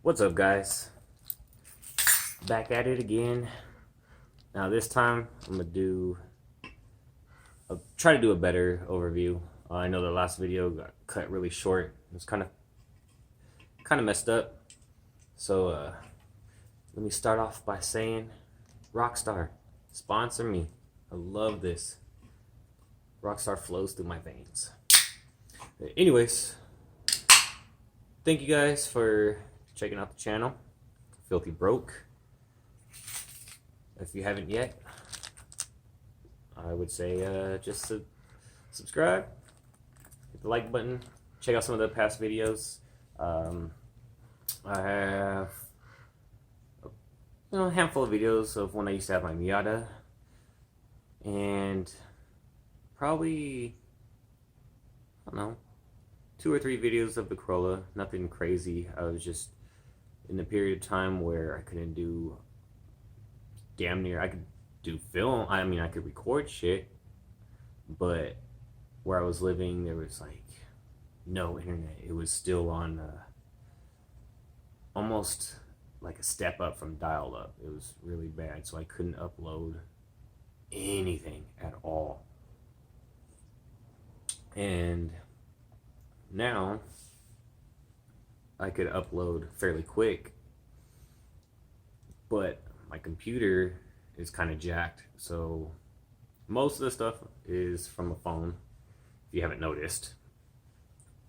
What's up, guys? Back at it again. Now this time I'm gonna try to do a better overview. I know the last video got cut really short. It was kind of messed up. So let me start off by saying, Rockstar, sponsor me. I love this. Rockstar flows through my veins. Anyways, thank you guys for checking out the channel, Filthy Broke. If you haven't yet, I would say just subscribe, hit the like button, check out some of the past videos. I have a handful of videos of when I used to have my Miata, and probably, I don't know, 2 or 3 videos of the Corolla. Nothing crazy. I was just in a period of time where I couldn't do damn near, I could do film, I mean I could record shit, but where I was living there was like no internet. It was still on almost like a step up from dial-up. It was really bad, so I couldn't upload anything at all. And now I could upload fairly quick, but my computer is kind of jacked, so most of the stuff is from a phone, if you haven't noticed.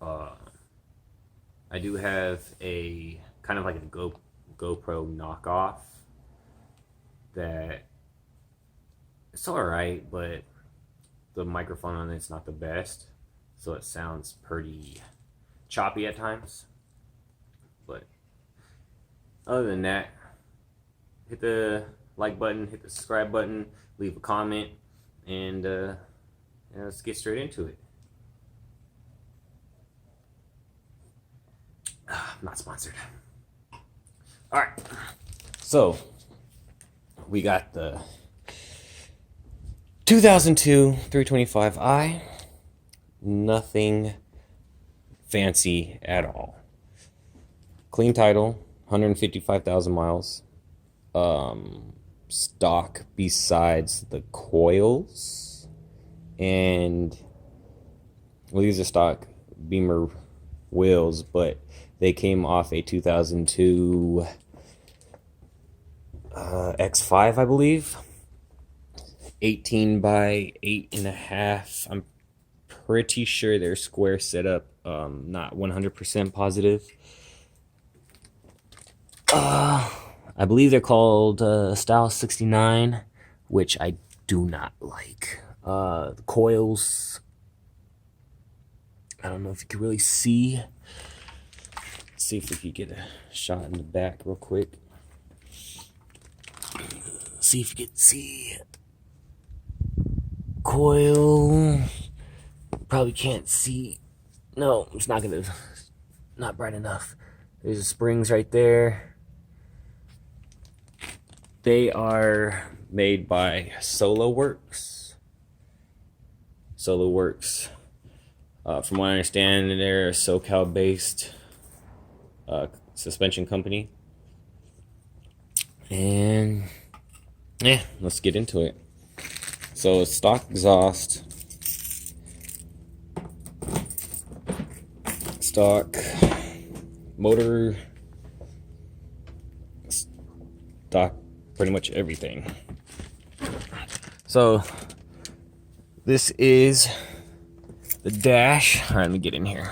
I do have a kind of like a GoPro knockoff that it's alright, but the microphone on it's not the best, so it sounds pretty choppy at times. But other than that, hit the like button, hit the subscribe button, leave a comment, and let's get straight into it. I'm not sponsored. Alright, so we got the 2002 325i. Nothing fancy at all. Clean title, 155,000 miles. Stock besides the coils, and well, these are stock Beamer wheels, but they came off a 2002 X5, I believe. 18 by 8.5. I'm pretty sure they're square setup. Not 100% positive. I believe they're called Style 69, which I do not like. The coils, I don't know if you can really see. Let's see if we could get a shot in the back real quick. See if you can see. Coil, probably can't see. No, it's not gonna, not bright enough. There's the springs right there. They are made by SoloWorks. SoloWorks, from what I understand, they're a SoCal-based suspension company. And yeah, let's get into it. So it's stock exhaust, stock motor, stock pretty much everything. So this is the dash. All right, let me get in here.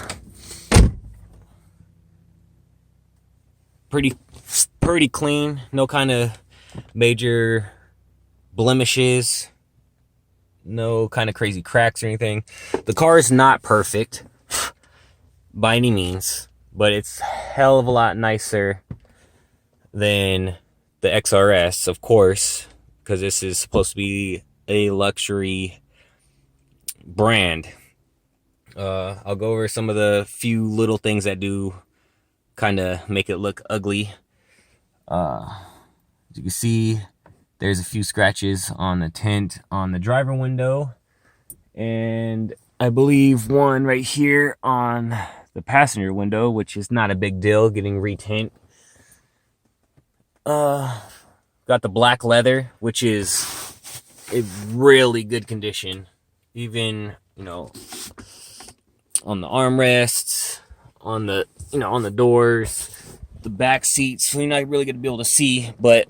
Pretty clean. No kind of major blemishes. No kind of crazy cracks or anything. The car is not perfect by any means, but it's a hell of a lot nicer than the XRS, of course, because this is supposed to be a luxury brand. I'll go over some of the few little things that do kind of make it look ugly. As you can see, there's a few scratches on the tint on the driver window, and I believe one right here on the passenger window, which is not a big deal, getting retint. Got the black leather, which is in really good condition. Even, you know, on the armrests, on the, you know, on the doors, the back seats. You're not really gonna be able to see, but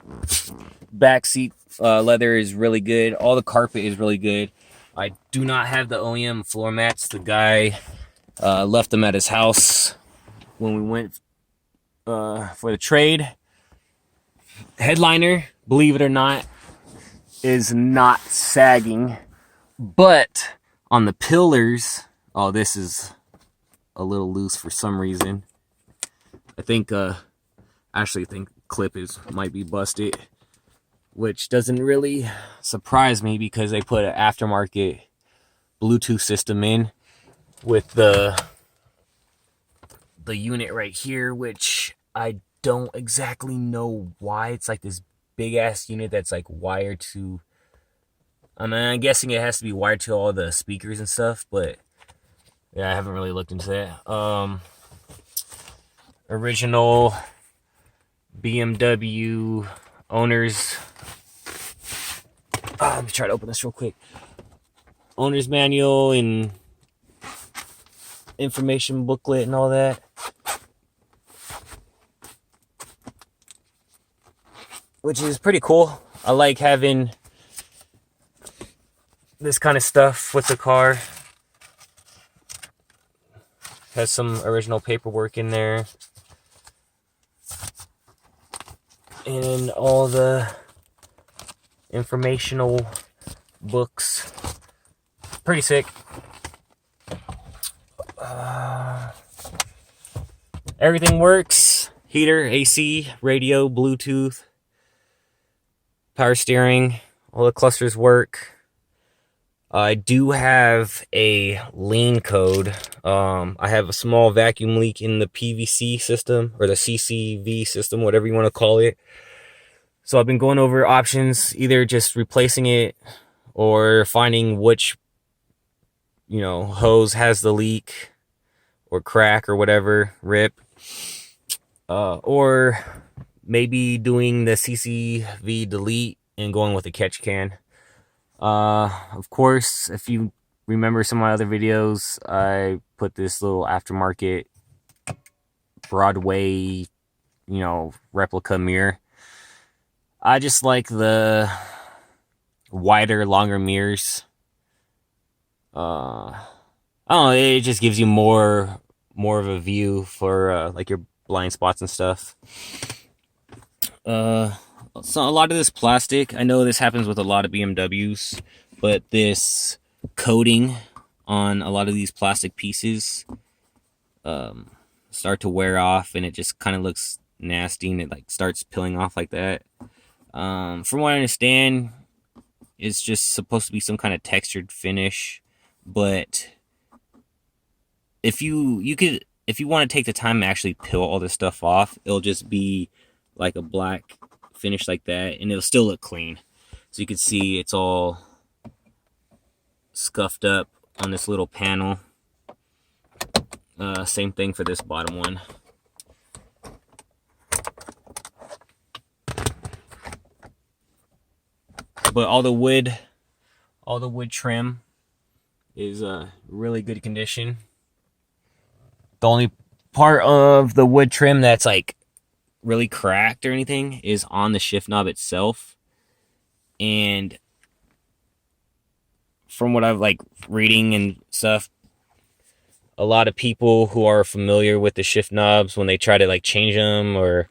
back seat leather is really good. All the carpet is really good. I do not have the OEM floor mats. The guy left them at his house when we went for the trade. Headliner, believe it or not, is not sagging, but on the pillars, oh, this is a little loose for some reason. I think actually think clip might be busted, which doesn't really surprise me because they put an aftermarket Bluetooth system in with the unit right here, which I don't exactly know why. It's like this big ass unit that's like wired to, I mean, I'm guessing it has to be wired to all the speakers and stuff, but yeah, I haven't really looked into that. Original BMW owners. Let me try to open this real quick. Owner's manual and information booklet and all that. Which is pretty cool. I like having this kind of stuff with the car. Has some original paperwork in there. And all the informational books. Pretty sick. Everything works. Heater, AC, radio, Bluetooth, power steering, all the clusters work. I do have a lean code. I have a small vacuum leak in the PVC system, or the CCV system, whatever you want to call it. So I've been going over options, either just replacing it or finding which, you know, hose has the leak or crack or whatever, rip. Or maybe doing the CCV delete and going with a catch can. Of course, if you remember some of my other videos, I put this little aftermarket Broadway, you know, replica mirror. I just like the wider, longer mirrors. I don't know, it just gives you more of a view for like your blind spots and stuff. So a lot of this plastic, I know this happens with a lot of BMWs, but this coating on a lot of these plastic pieces start to wear off, and it just kind of looks nasty, and it like starts peeling off like that. From what I understand, it's just supposed to be some kind of textured finish, but if you want to take the time to actually peel all this stuff off, it'll just be like a black finish like that, and it'll still look clean. So you can see it's all scuffed up on this little panel. Same thing for this bottom one. But all the wood trim is really good condition. The only part of the wood trim that's like really cracked or anything is on the shift knob itself. And from what I've like reading and stuff, a lot of people who are familiar with the shift knobs, when they try to like change them or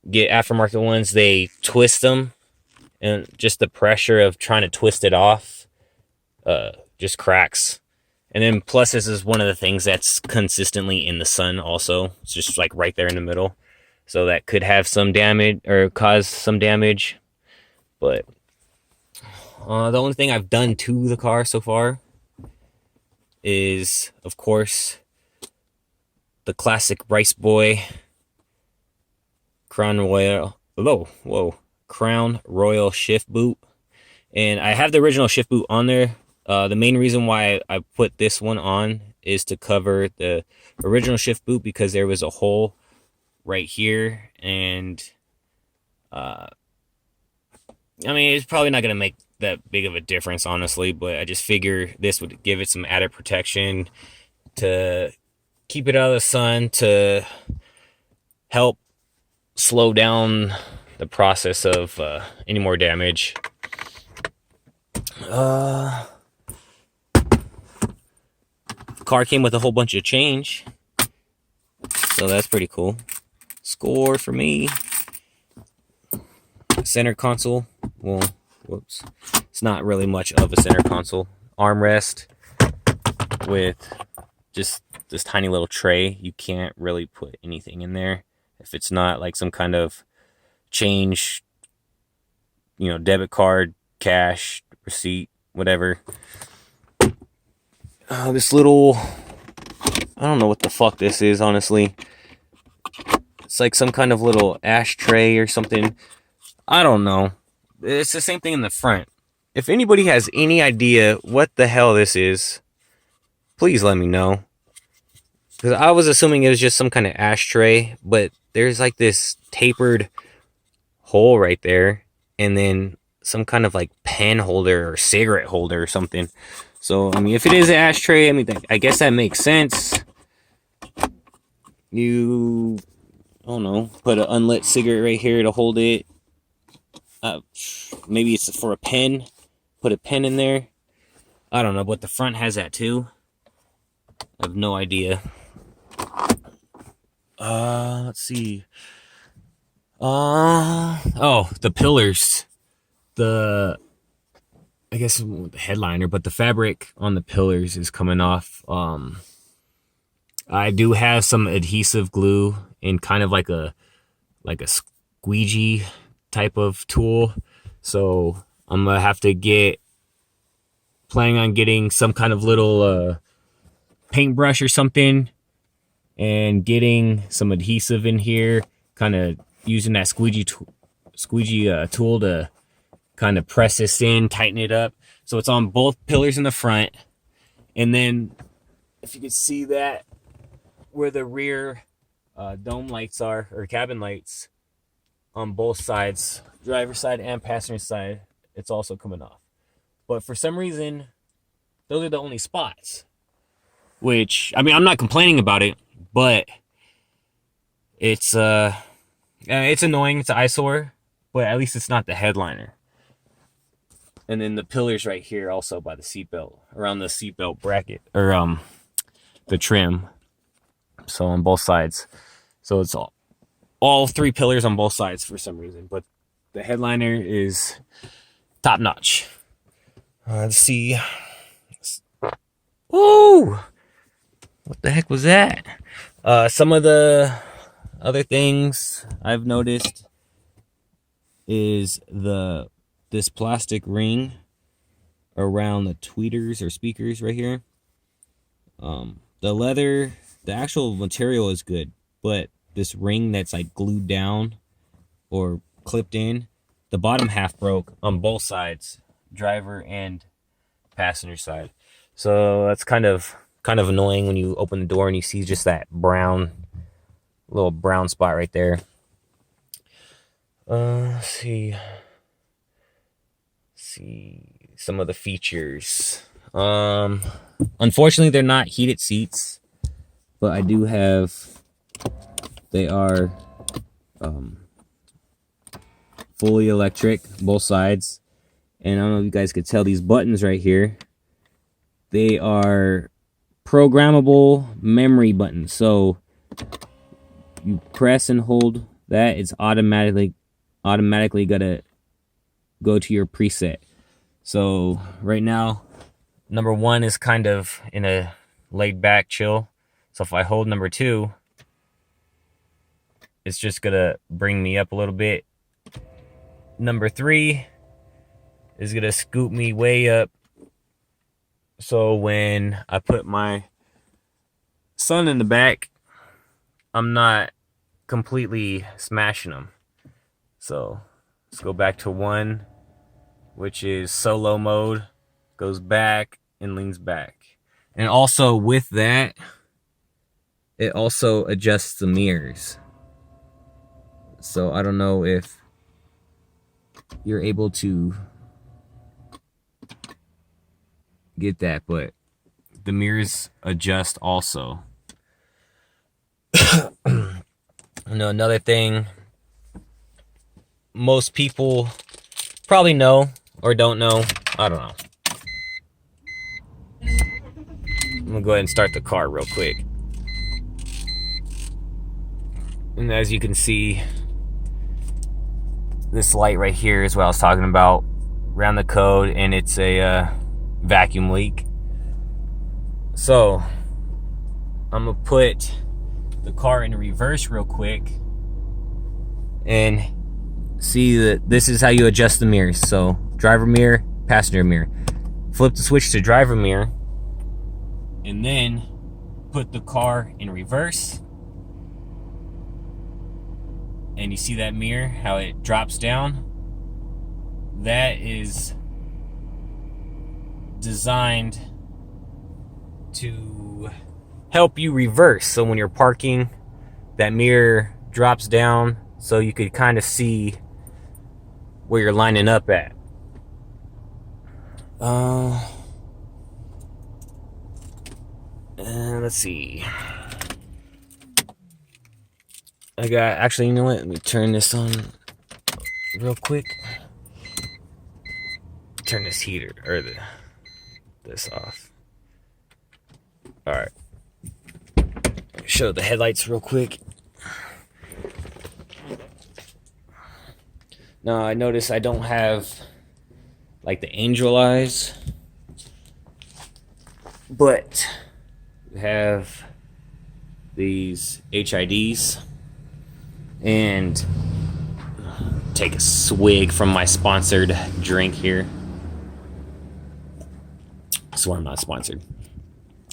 get aftermarket ones, they twist them, and just the pressure of trying to twist it off just cracks. And then plus this is one of the things that's consistently in the sun also. It's just like right there in the middle. So that could have some damage or cause some damage. But the only thing I've done to the car so far is, of course, the classic Rice Boy Crown Royal. Crown Royal shift boot. And I have the original shift boot on there. The main reason why I put this one on is to cover the original shift boot, because there was a hole right here, and I mean, it's probably not going to make that big of a difference, honestly, but I just figure this would give it some added protection to keep it out of the sun, to help slow down the process of any more damage. Car came with a whole bunch of change, so that's pretty cool. Score for me. Center console. Well, whoops. It's not really much of a center console. Armrest with just this tiny little tray. You can't really put anything in there if it's not like some kind of change, debit card, cash, receipt, whatever. This little, I don't know what the fuck this is, honestly. It's like some kind of little ashtray or something. I don't know. It's the same thing in the front. If anybody has any idea what the hell this is, please let me know. Because I was assuming it was just some kind of ashtray, but there's like this tapered hole right there, and then some kind of like pen holder or cigarette holder or something. So, I mean, if it is an ashtray, I mean, I guess that makes sense. You, I don't know, put an unlit cigarette right here to hold it. Maybe it's for a pen. Put a pen in there. I don't know, but the front has that too. I have no idea. Let's see. Oh, the pillars. I guess the headliner, but the fabric on the pillars is coming off. I do have some adhesive glue in kind of like a squeegee type of tool. So I'm gonna have to planning on getting some kind of little paintbrush or something and getting some adhesive in here, kind of using that squeegee tool to kind of press this in, tighten it up. So it's on both pillars in the front. And then if you can see that where the rear dome lights are, or cabin lights, on both sides, driver's side and passenger side, it's also coming off. But for some reason, those are the only spots. Which, I mean, I'm not complaining about it, but it's annoying. It's an eyesore, but at least it's not the headliner. And then the pillars right here, also by the seatbelt, around the seatbelt bracket, or the trim. So on both sides, so it's all three pillars on both sides for some reason, but the headliner is top notch. Let's see. Ooh, what the heck was that? Some of the other things I've noticed is this plastic ring around the tweeters or speakers right here. The leather, the actual material is good, but this ring that's like glued down or clipped in, the bottom half broke on both sides, driver and passenger side. So that's kind of annoying when you open the door and you see just that little brown spot right there. Let's see some of the features. Unfortunately, they're not heated seats, but I do have. They are fully electric, both sides. And I don't know if you guys could tell, these buttons right here, they are programmable memory buttons. So you press and hold that, it's automatically gonna go to your preset. So right now, number 1 is kind of in a laid back chill. So if I hold number 2, it's just gonna bring me up a little bit. Number 3 is gonna scoop me way up. So when I put my son in the back, I'm not completely smashing him. So let's go back to 1, which is solo mode. Goes back and leans back. And also with that, it also adjusts the mirrors. So I don't know if you're able to get that, but the mirrors adjust also. Another thing most people probably know or don't know, I don't know. I'm gonna go ahead and start the car real quick. And as you can see, this light right here is what I was talking about. Ran the code, and it's a vacuum leak. So I'm gonna put the car in reverse real quick and see that this is how you adjust the mirrors. So driver mirror, passenger mirror. Flip the switch to driver mirror, and then put the car in reverse. And you see that mirror, how it drops down? That is designed to help you reverse. So when you're parking, that mirror drops down so you could kind of see where you're lining up at. Let's see. Actually, you know what? Let me turn this on real quick. Turn this heater or this off. All right. Show the headlights real quick. Now I notice I don't have like the angel eyes, but we have these HIDs. And take a swig from my sponsored drink here. I swear I'm not sponsored.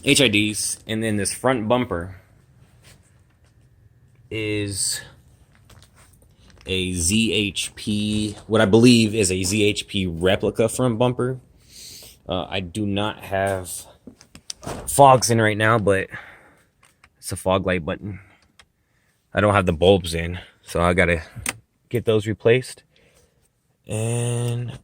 HIDs, and then this front bumper is a ZHP, what I believe is a ZHP replica front bumper. I do not have fogs in right now, but it's a fog light button. I don't have the bulbs in, so I gotta get those replaced. And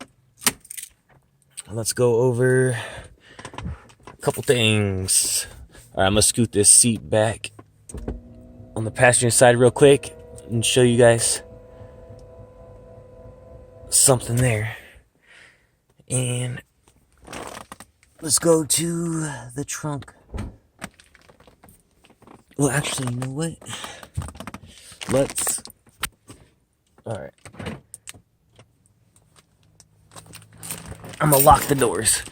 let's go over a couple things. All right, I'm gonna scoot this seat back on the passenger side real quick and show you guys something there. And let's go to the trunk. Well, actually, you know what? All right. I'm gonna lock the doors.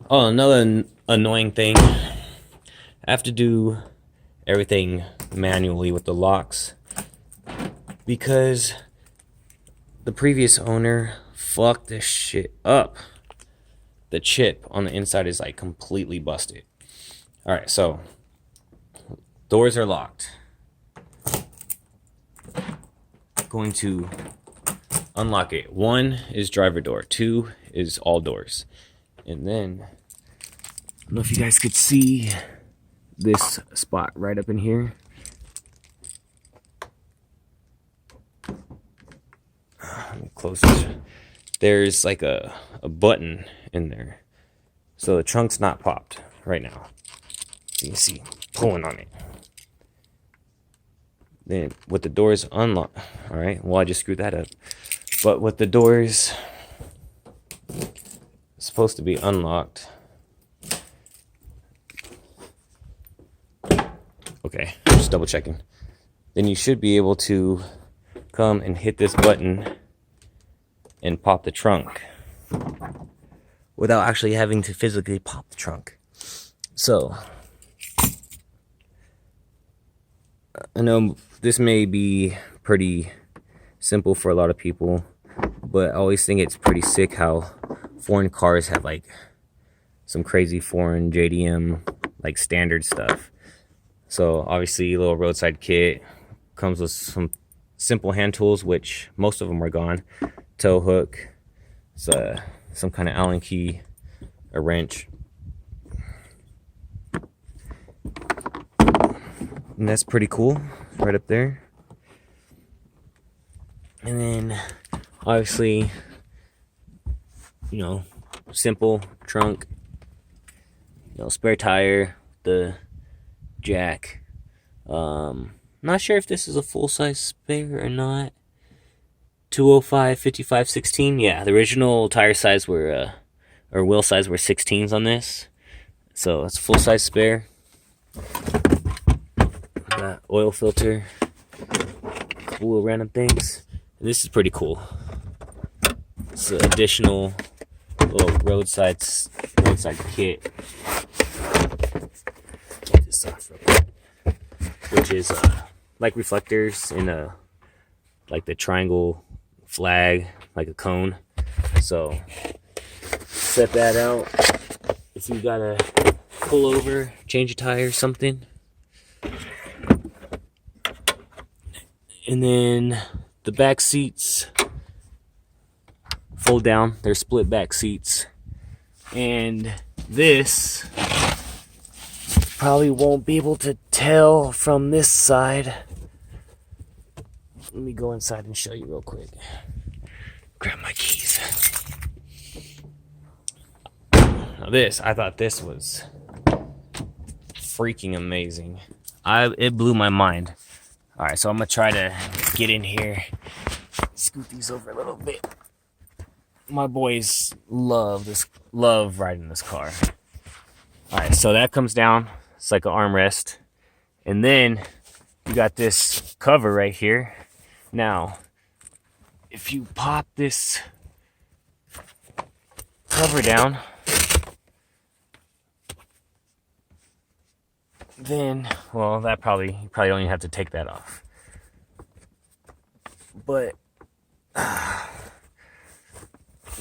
Oh, another annoying thing. I have to do everything manually with the locks because the previous owner fucked this shit up. The chip on the inside is like completely busted. All right, so doors are locked. Going to unlock it. 1 is driver door, 2 is all doors. And then I don't know if you guys could see this spot right up in here. Let me close this. There's like a button in there, so the trunk's not popped right now. You can see pulling on it. Then with the doors unlocked, all right, well, I just screwed that up. But with the doors supposed to be unlocked. Okay, just double checking. Then you should be able to come and hit this button and pop the trunk without actually having to physically pop the trunk. So I know this may be pretty simple for a lot of people, but I always think it's pretty sick how foreign cars have like some crazy foreign JDM like standard stuff. So obviously a little roadside kit comes with some simple hand tools, which most of them are gone. Tow hook, some kind of Allen key, a wrench. And that's pretty cool, right up there. And then, obviously, you know, simple trunk, you know, spare tire, the jack. Not sure if this is a full-size spare or not. 205, 55, 16. Yeah, the original tire size were, or wheel size were 16s on this. So it's a full-size spare. Got oil filter. Couple little random things. This is pretty cool. It's an additional little roadside kit. Get this off real quick. Which is like reflectors in a like the triangle flag, like a cone. So set that out. If you gotta pull over, change a tire or something. And then the back seats fold down. They're split back seats. And this probably won't be able to tell from this side. Let me go inside and show you real quick. Grab my keys. Now this, I thought this was freaking amazing. It blew my mind. All right, so I'm gonna try to get in here, scoot these over a little bit. My boys love riding this car. All right, so that comes down. It's like an armrest. And then you got this cover right here. Now, if you pop this cover down, then, well, you probably don't even have to take that off. But, let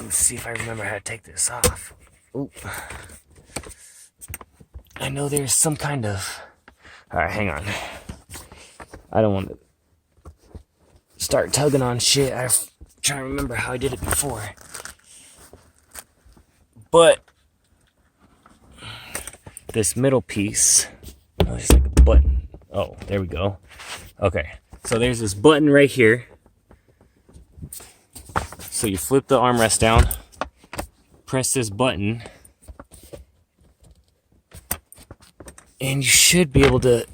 me see if I remember how to take this off. Oop. I know there's some kind of... Alright, hang on. I don't want to start tugging on shit. I'm trying to remember how I did it before. But this middle piece, there's like a button. Oh, there we go. Okay, so there's this button right here. So you flip the armrest down, press this button, and you should be able to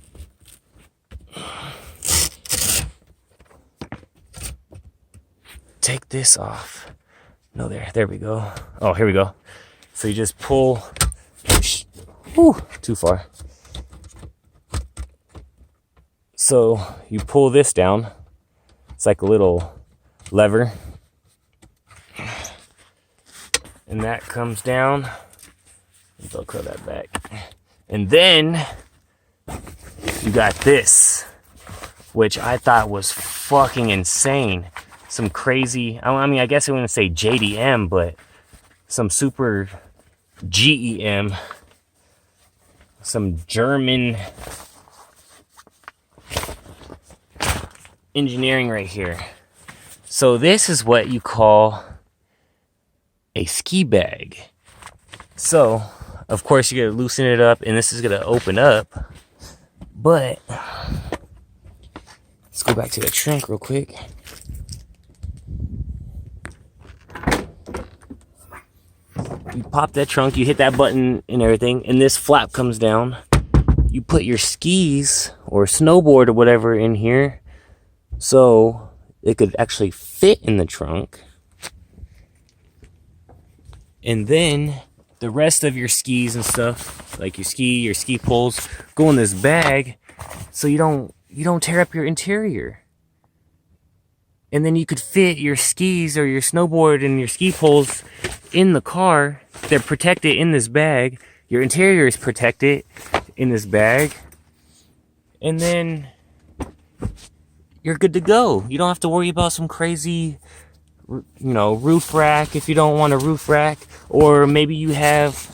take this off. No, there we go. Oh, here we go. So you just pull, whew, too far. So you pull this down. It's like a little lever. And that comes down. Velcro that back. And then you got this, which I thought was fucking insane. Some crazy, I mean, I guess I wouldn't say JDM, but some super GEM, some German engineering right here. So this is what you call a ski bag. So, of course, you're gonna loosen it up, and this is gonna open up. But let's go back to the trunk real quick. You pop that trunk, you hit that button and everything, and this flap comes down. You put your skis or snowboard or whatever in here, so it could actually fit in the trunk. And then the rest of your skis and stuff, like your ski poles, go in this bag, so you don't tear up your interior. And then you could fit your skis or your snowboard and your ski poles in the car. They're protected in this bag. Your interior is protected in this bag. And then you're good to go. You don't have to worry about some crazy, roof rack if you don't want a roof rack. Or maybe you have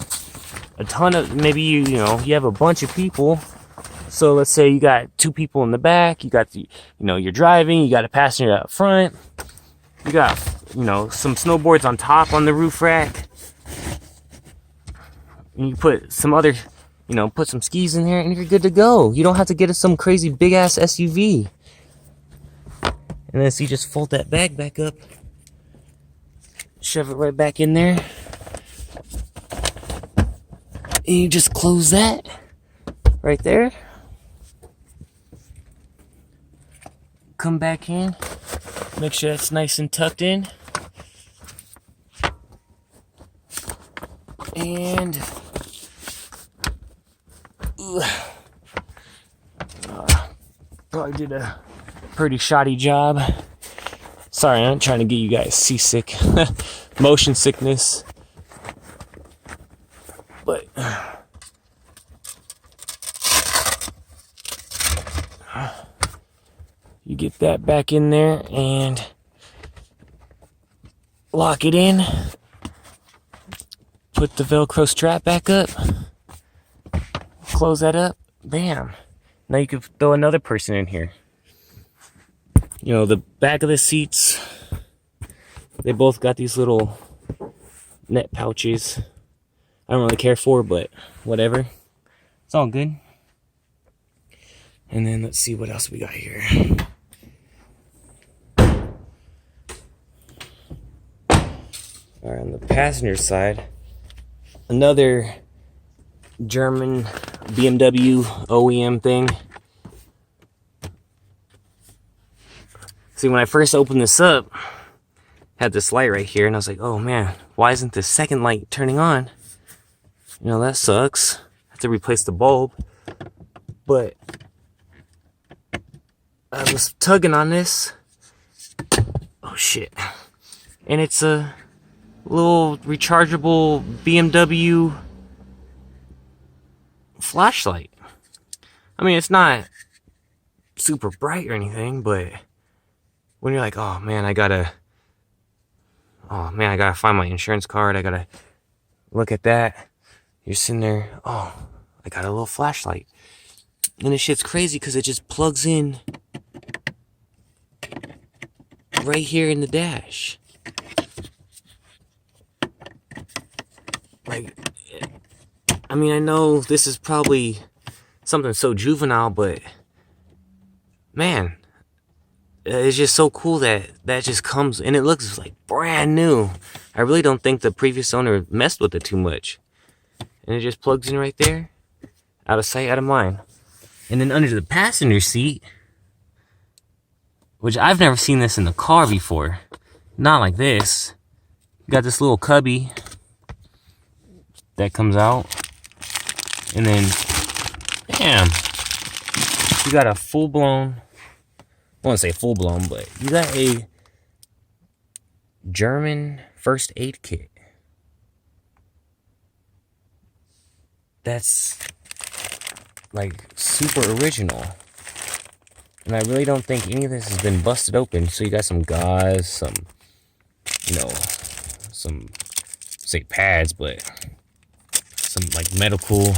a ton of, maybe you have a bunch of people. So let's say you got 2 people in the back, you got you're driving, you got a passenger out front, you got, some snowboards on top on the roof rack, and you put some other, put some skis in there, and you're good to go. You don't have to get some crazy big ass SUV. And then so you just fold that bag back up, shove it right back in there. And you just close that right there. Come back in. Make sure it's nice and tucked in. And probably did a pretty shoddy job. Sorry, I'm trying to get you guys seasick. Motion sickness. But you get that back in there and lock it in. Put the Velcro strap back up. Close that up. Bam. Now you can throw another person in here. You know, the back of the seats, they both got these little net pouches. I don't really care for, but whatever. It's all good. And then let's see what else we got here. All right, on the passenger side, another German BMW OEM thing. See, when I first opened this up, I had this light right here, and I was like, oh man, why isn't the second light turning on? You know, that sucks. I have to replace the bulb. But I was tugging on this. Oh shit. And it's a little rechargeable BMW flashlight. I mean, it's not super bright or anything, but when you're like, oh man, I gotta find my insurance card, I gotta look at that. You're sitting there, oh, I got a little flashlight. And this shit's crazy because it just plugs in right here in the dash. Like, I mean, I know this is probably something so juvenile, but man, it's just so cool that just comes, and it looks like brand new. I really don't think the previous owner messed with it too much. And it just plugs in right there. Out of sight, out of mind. And then under the passenger seat, which I've never seen this in the car before. Not like this. You got this little cubby that comes out. And then, bam. You got a full-blown, I won't say full-blown, but you got a German first aid kit. That's like super original. And I really don't think any of this has been busted open. So you got some gauze, some, you know, some, say pads, but some like medical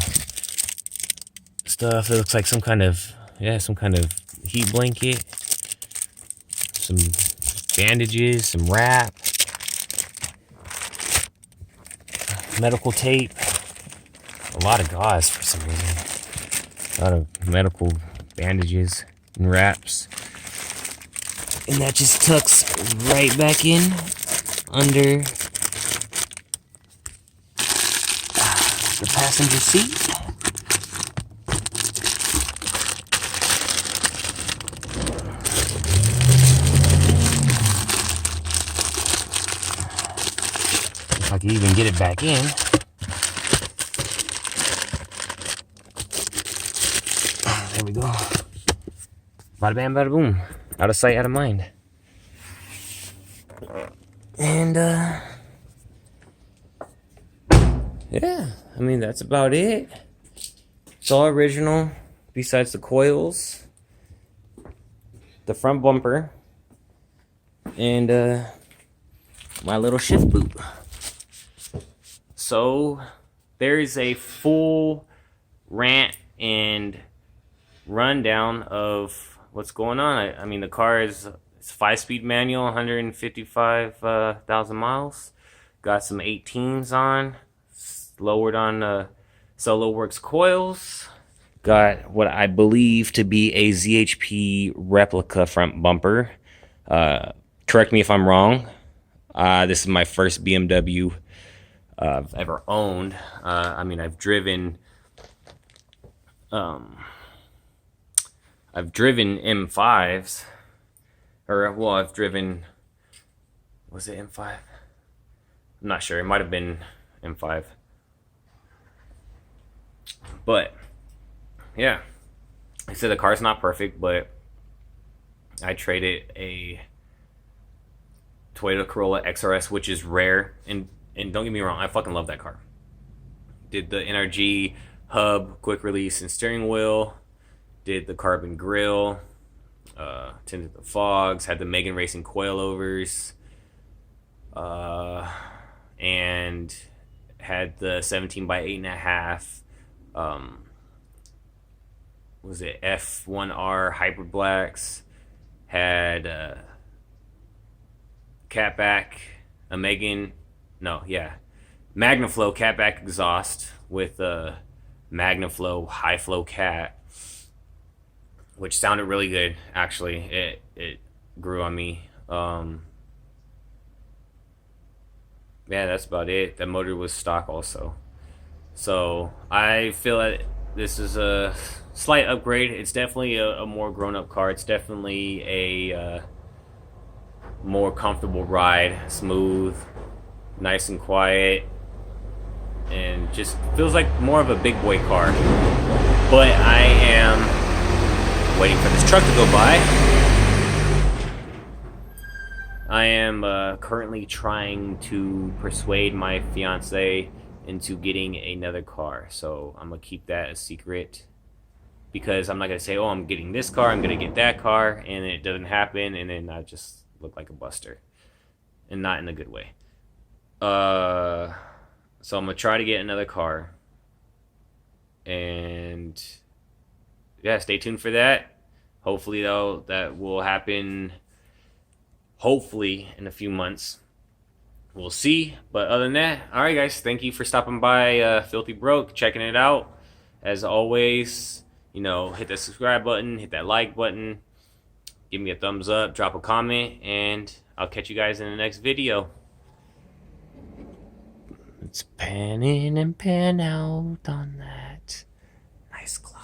stuff. It looks like some kind of, yeah, some kind of heat blanket, some bandages, some wrap, medical tape, a lot of gauze for some reason, a lot of medical bandages and wraps, and that just tucks right back in under the passenger seat. If I can even get it back in. There we go. Bada bam, bada boom. Out of sight, out of mind. And, yeah, I mean, that's about it. It's all original, besides the coils, the front bumper, and, my little shift boot. So, there is a full rant and rundown of what's going on. I mean, the car is, it's 5-speed manual, 155,000 miles. Got some 18s on, lowered on Solo Works coils. Got what I believe to be a ZHP replica front bumper. Correct me if I'm wrong. This is my first BMW I've ever owned. I mean, I've driven M5s, or well, I've driven, was it M5? I'm not sure. It might have been M5. But yeah, I said the car's not perfect, but I traded a Toyota Corolla XRS, which is rare, and don't get me wrong, I fucking love that car. Did the NRG hub, quick release, and steering wheel. Did the carbon grille. Tinted the fogs. Had the Megan Racing coilovers. And had the 17 by 8.5. Was it F1R hybrid blacks? Had catback, a Megan, no, yeah, Magnaflow catback exhaust with a Magnaflow high flow cat, which sounded really good. Actually, it grew on me. Yeah, that's about it. That motor was stock also. So I feel that this is a slight upgrade. It's definitely a more grown-up car. It's definitely a more comfortable ride, smooth, nice and quiet, and just feels like more of a big boy car. But I am waiting for this truck to go by. I am currently trying to persuade my fiance into getting another car, so I'm gonna keep that a secret, because I'm not gonna say, oh, I'm getting this car, I'm gonna get that car, and it doesn't happen, and then I just look like a buster, and not in a good way. So I'm gonna try to get another car, and yeah, stay tuned for that. Hopefully, though, that will happen. Hopefully, in a few months. We'll see. But other than that, all right, guys. Thank you for stopping by Filthy Broke, checking it out. As always, you know, hit that subscribe button, hit that like button, give me a thumbs up, drop a comment, and I'll catch you guys in the next video. It's pan in and pan out on that nice cloud.